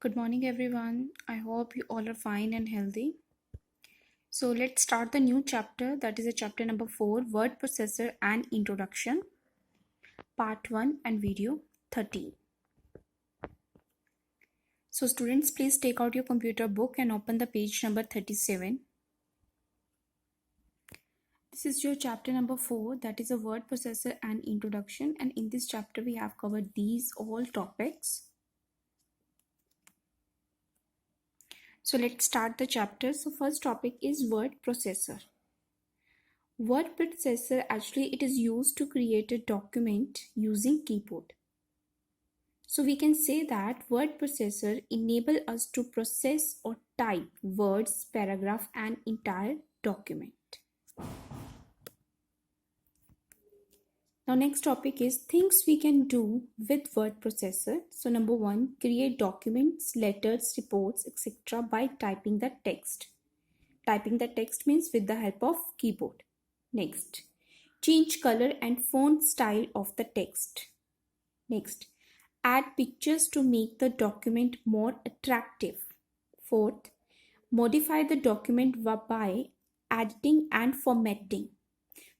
Good morning, everyone. I hope you all are fine and healthy. So, let's start the new chapter, that is a chapter number 4, Word Processor and Introduction, Part 1 and Video 13. So, students, please take out your computer book and open the page number 37. This is your chapter number 4, that is a Word Processor and Introduction, and in this chapter, we have covered these all topics. So, let's start the chapter. So, first topic is Word Processor. Word processor, actually it is used to create a document using keyboard. So we can say that word processor enable us to process or type words, paragraph and entire document. Now next topic is things we can do with word processor. So number 1, create documents, letters, reports, etc. by typing the text. Typing the text means with the help of keyboard. Next, change color and font style of the text. Next, add pictures to make the document more attractive. Fourth, modify the document by editing and formatting.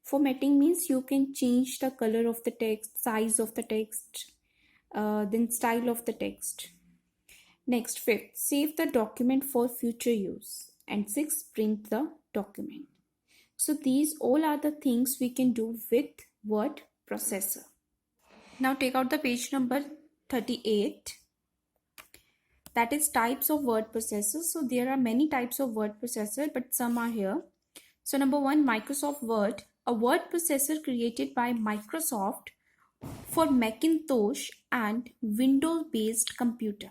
Formatting means you can change the color of the text, size of the text, then style of the text. Next, fifth, save the document for future use. And sixth, print the document. So these all are the things we can do with word processor. Now take out the page number 38. That is types of word processors. So there are many types of word processor, but some are here. So number 1, Microsoft Word, a word processor created by Microsoft for Macintosh and Windows-based computer.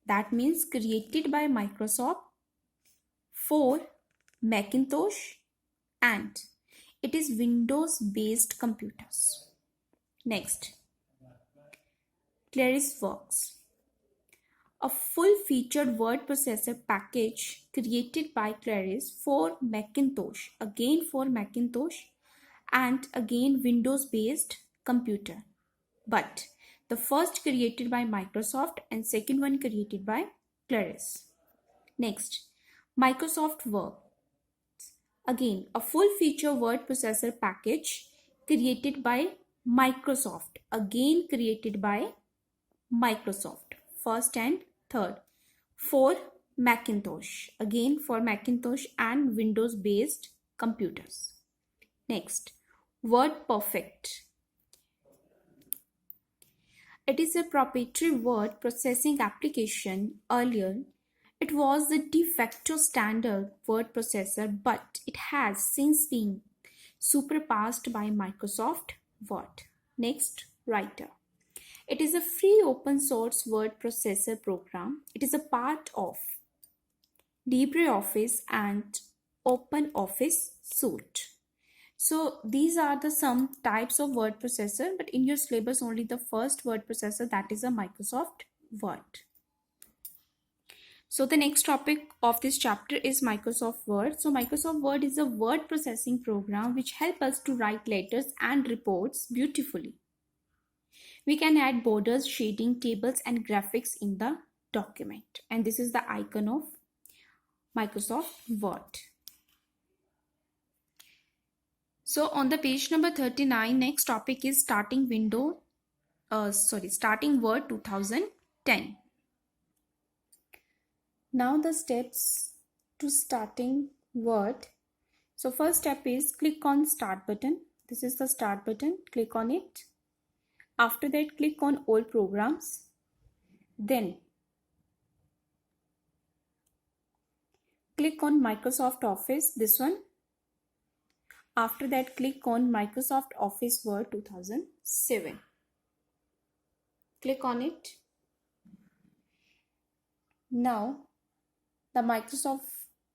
That means created by Microsoft for Macintosh and it is Windows based computers. Next, ClarisWorks, a full-featured word processor package created by Claris for Macintosh, again for Macintosh and again Windows based computer, but the first created by Microsoft and second one created by Claris. Next, Microsoft Word, again a full feature word processor package created by Microsoft, again created by Microsoft, first and third, for Macintosh, again for Macintosh and Windows based computers. Next, WordPerfect. It is a proprietary word processing application. Earlier, it was the de facto standard word processor, but it has since been surpassed by Microsoft Word. Next, Writer. It is a free open source word processor program. It is a part of LibreOffice and OpenOffice suite. So these are the some types of word processor, but in your syllabus only the first word processor, that is a Microsoft Word. So the next topic of this chapter is Microsoft Word. So Microsoft Word is a word processing program which helps us to write letters and reports beautifully. We can add borders, shading, tables and graphics in the document. And this is the icon of Microsoft Word. So on the page number 39, next topic is starting Word 2010. Now the steps to starting Word. So first step is click on Start button. This is the Start button. Click on it. After that, click on All Programs. Then click on Microsoft Office, this one. After that, click on Microsoft Office Word 2007. Click on it. Now, the Microsoft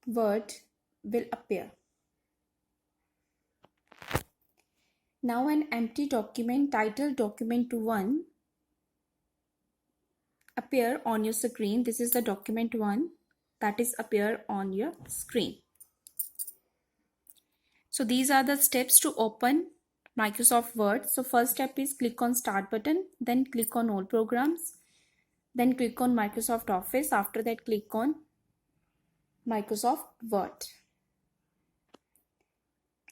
Word will appear. Now an empty document titled Document 1 appear on your screen. This is the Document 1 that is appear on your screen. So these are the steps to open Microsoft Word. So first step is click on Start button, then click on All Programs, Then click on Microsoft Office. After that, click on Microsoft Word.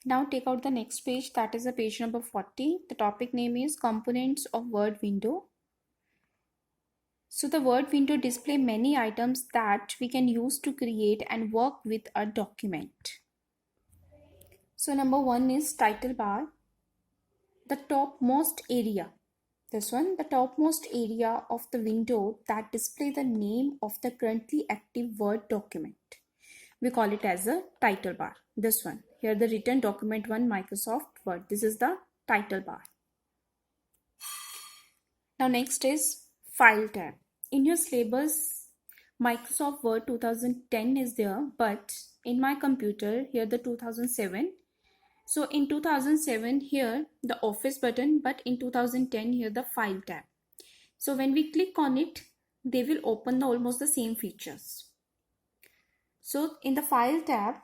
Now take out the next page, that is the page number 40. The topic name is Components of Word Window. So the Word window display many items that we can use to create and work with a document. So number one is title bar, the topmost area. This one, the topmost area of the window that display the name of the currently active Word document. We call it as a title bar. This one, here the written document 1 Microsoft Word. This is the title bar. Now next is File tab. In your syllabus, Microsoft Word 2010 is there, but in my computer, here the 2007. So in 2007, here the Office button, but in 2010, here the File tab. So when we click on it, they will open almost the same features. So in the File tab,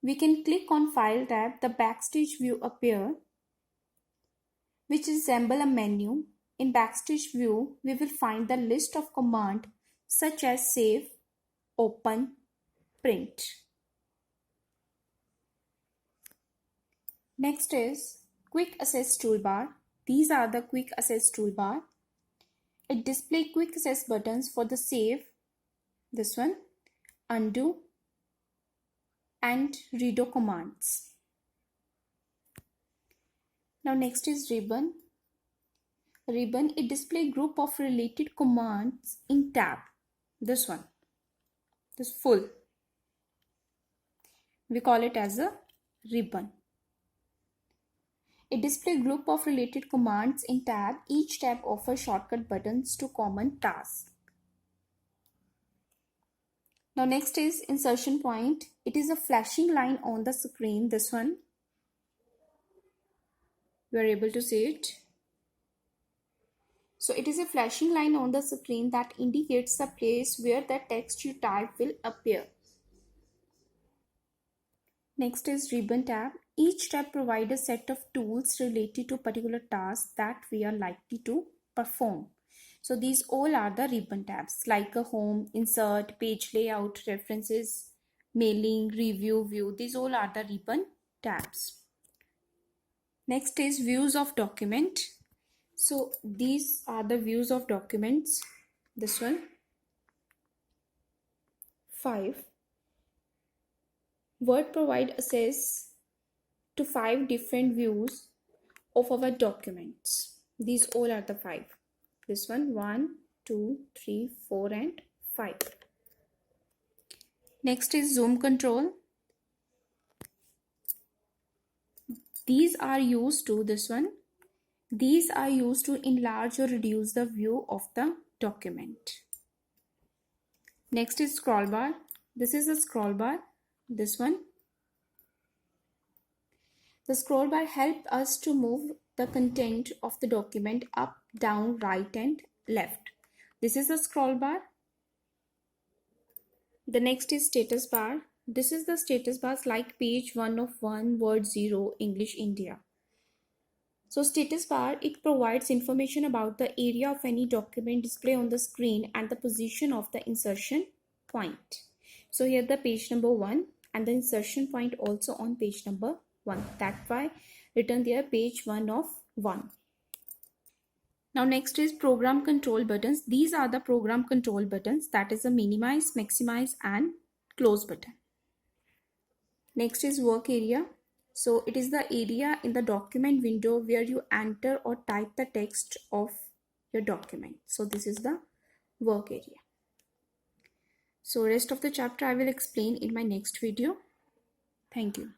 we can click on File tab, the Backstage view appear, which resemble a menu. In Backstage view, we will find the list of commands such as save, open, print. Next is Quick Access Toolbar. These are the Quick Access Toolbar. It displays Quick Access buttons for the save, this one, undo, and redo commands. Now next is Ribbon. Ribbon, it displays group of related commands in tab. This one, this full. We call it as a ribbon. It displays group of related commands in tab. Each tab offers shortcut buttons to common tasks. Now next is insertion point. It is a flashing line on the screen. This one, you are able to see it. So it is a flashing line on the screen that indicates the place where the text you type will appear. Next is Ribbon tab. Each tab provides a set of tools related to particular tasks that we are likely to perform. So these all are the ribbon tabs, like a home, insert, page layout, references, mailing, review, view. These all are the ribbon tabs. Next is views of document. So these are the views of documents. This one, 5. Word provide access to 5 different views of our documents. These all are the 5. This one, 1, 2, 3, 4, and 5. Next is zoom control. These are used to, this one, these are used to enlarge or reduce the view of the document. Next is scroll bar. This is a scroll bar. This one. The scroll bar helps us to move the content of the document up, down, right, and left. This is the scroll bar. The next is status bar. This is the status bars like page 1 of 1, word 0, English India. So status bar, it provides information about the area of any document display on the screen and the position of the insertion point. So here the page number 1 and the insertion point also on page number 1. That's why written there page 1 of 1. Now next is program control buttons. These are the program control buttons, that is the minimize, maximize, and close button. Next is work area. So it is the area in the document window where you enter or type the text of your document. So this is the work area. So rest of the chapter I will explain in my next video. Thank you.